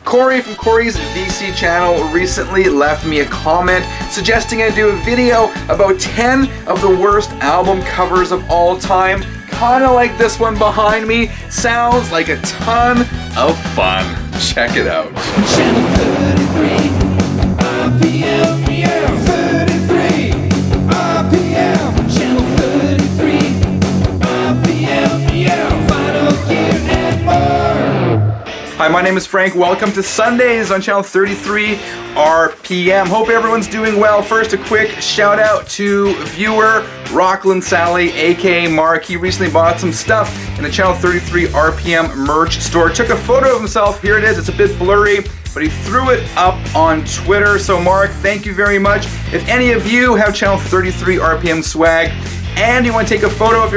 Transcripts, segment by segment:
Corey from Corey's VC channel recently left me a comment suggesting I do a video about 10 of the worst album covers of all time. Kinda like this one behind me. Sounds like a ton of fun. Check it out. Channel 33, RPM, yeah, 33, RPM, Channel 33, RPM, yeah, Final Gear and more. Hi, my name is Frank. Welcome to Sundays on Channel 33 RPM. Hope everyone's doing well. First, a quick shout out to viewer Rockland Sally, aka Mark. He recently bought some stuff in the Channel 33 RPM merch store. Took a photo of himself. Here it is. It's a bit blurry, but he threw it up on Twitter. So Mark, thank you very much. If any of you have Channel 33 RPM swag and you want to take a photo of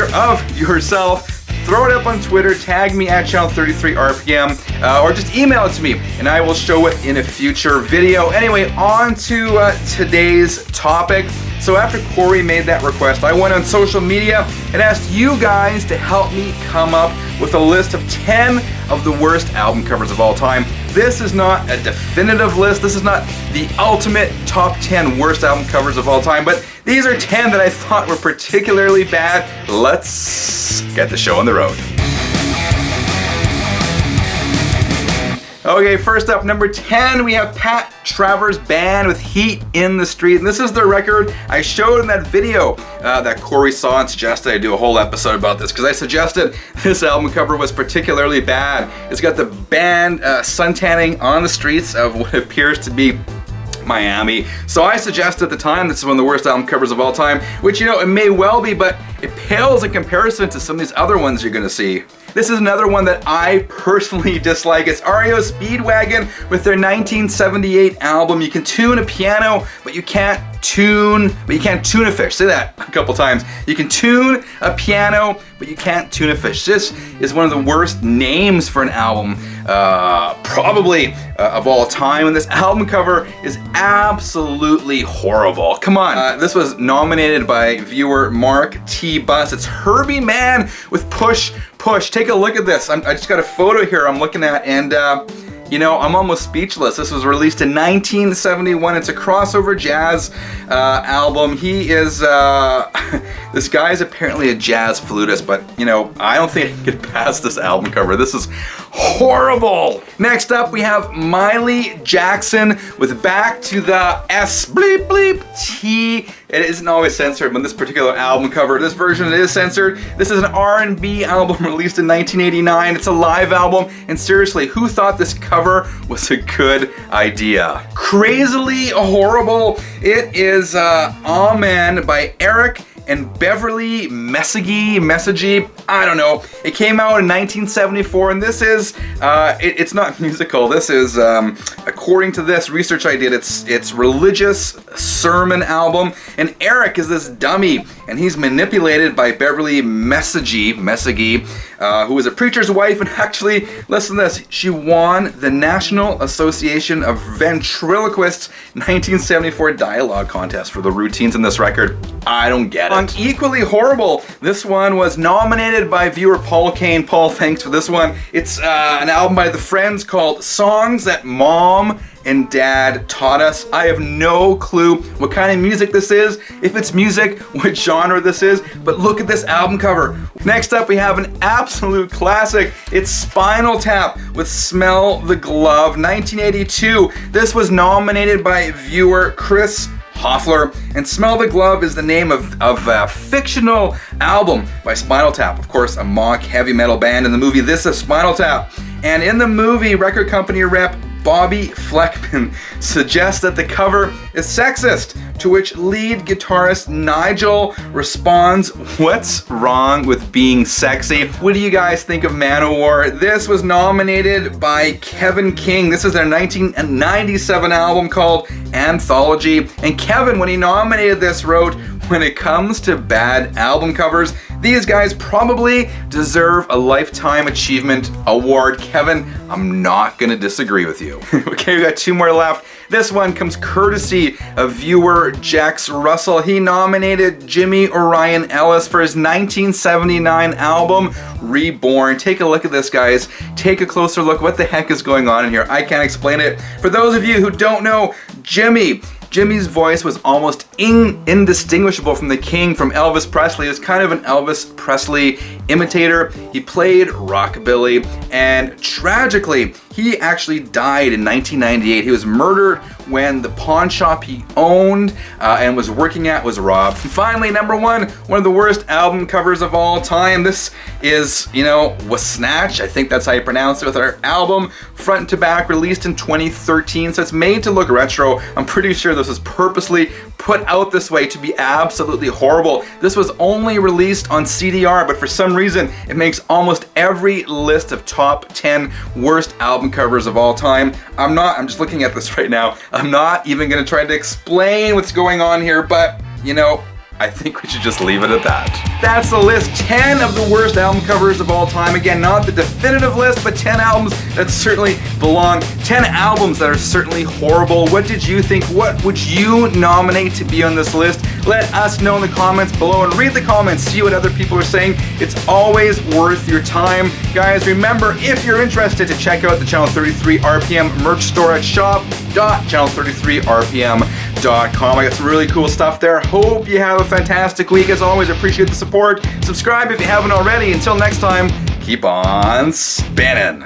yourself, throw it up on Twitter, tag me at Channel 33 RPM, or just email it to me and I will show it in a future video. Anyway, on to today's topic. So after Corey made that request, I went on social media and asked you guys to help me come up with a list of 10 of the worst album covers of all time. This is not a definitive list. This is not the ultimate top 10 worst album covers of all time, but these are 10 that I thought were particularly bad. Let's get the show on the road. Okay, first up, number 10, we have Pat Travers Band with Heat in the Street. And this is the record I showed in that video that Corey saw and suggested I do a whole episode about this because I suggested this album cover was particularly bad. It's got the band suntanning on the streets of what appears to be Miami. So I suggested at the time this is one of the worst album covers of all time, which, you know, it may well be, but it pales in comparison to some of these other ones you're gonna see. This is another one that I personally dislike. It's REO Speedwagon with their 1978 album. You can tune a piano, but you can't tune a fish. Say that a couple times. You can tune a piano, but you can't tune a fish. This is one of the worst names for an album, probably of all time. And this album cover is absolutely horrible. Come on. This was nominated by viewer Mark T. Bus. It's Herbie Mann with Push. Take a look at this. I just got a photo here I'm looking at, and you know, I'm almost speechless. This was released in 1971. It's a crossover jazz album. He is, this guy's apparently a jazz flutist, but you know, I don't think I can get past this album cover. This is horrible. Next up, we have Miley Jackson with Back to the S bleep bleep T. It isn't always censored, but this particular album cover, this version, it is censored. This is an R&B album released in 1989. It's a live album, and seriously, who thought this cover was a good idea? Crazily horrible. It is Amen by Eric and Beverly Messagey, I don't know. It came out in 1974, and this is, it's not musical. This is, according to this research I did, it's religious sermon album, and Eric is this dummy, and he's manipulated by Beverly Messagey, who is a preacher's wife, and actually, listen to this, she won the National Association of Ventriloquists 1974 dialogue contest for the routines in this record. I don't get it. Equally horrible, this one was nominated by viewer Paul Kane. Paul, thanks for this one. It's an album by The Friends called Songs That Mom and Dad Taught Us. I have no clue what kind of music this is, if it's music, what genre this is, but look at this album cover. Next up, we have an absolute classic. It's Spinal Tap with Smell the Glove, 1982. This was nominated by viewer Chris Hoffler, and Smell the Glove is the name of a fictional album by Spinal Tap, of course, a mock heavy metal band in the movie This Is Spinal Tap. And in the movie, record company rep Bobby Fleckman suggests that the cover is sexist, to which lead guitarist Nigel responds, "What's wrong with being sexy?" What do you guys think of Manowar? This was nominated by Kevin King. This is their 1997 album called Anthology. And Kevin, when he nominated this, wrote, when it comes to bad album covers, these guys probably deserve a Lifetime Achievement Award. Kevin, I'm not gonna disagree with you. Okay, we got 2 more left. This one comes courtesy of viewer Jax Russell. He nominated Jimmy Orion Ellis for his 1979 album, Reborn. Take a look at this, guys. Take a closer look. What the heck is going on in here? I can't explain it. For those of you who don't know, Jimmy's voice was almost indistinguishable from the King, from Elvis Presley. He was kind of an Elvis Presley imitator. He played rockabilly, and tragically, he actually died in 1998. He was murdered when the pawn shop he owned and was working at was robbed. And finally, number 1, one of the worst album covers of all time. This is, was Snatch. I think that's how you pronounce it, with our album Front to Back, released in 2013. So it's made to look retro. I'm pretty sure this was purposely put out this way to be absolutely horrible. This was only released on CDR, but for some reason, it makes almost every list of top 10 worst album covers of all time. I'm just looking at this right now. I'm not even gonna try to explain what's going on here, but I think we should just leave it at that. That's the list, 10 of the worst album covers of all time. Again, not the definitive list, but 10 albums that certainly belong. 10 albums that are certainly horrible. What did you think? What would you nominate to be on this list? Let us know in the comments below, and read the comments, see what other people are saying. It's always worth your time. Guys, remember, if you're interested, to check out the Channel 33 RPM merch store at shop.channel33rpm.com. I got some really cool stuff there. Hope you have a fantastic week. As always, appreciate the support. Subscribe if you haven't already. Until next time, keep on spinning.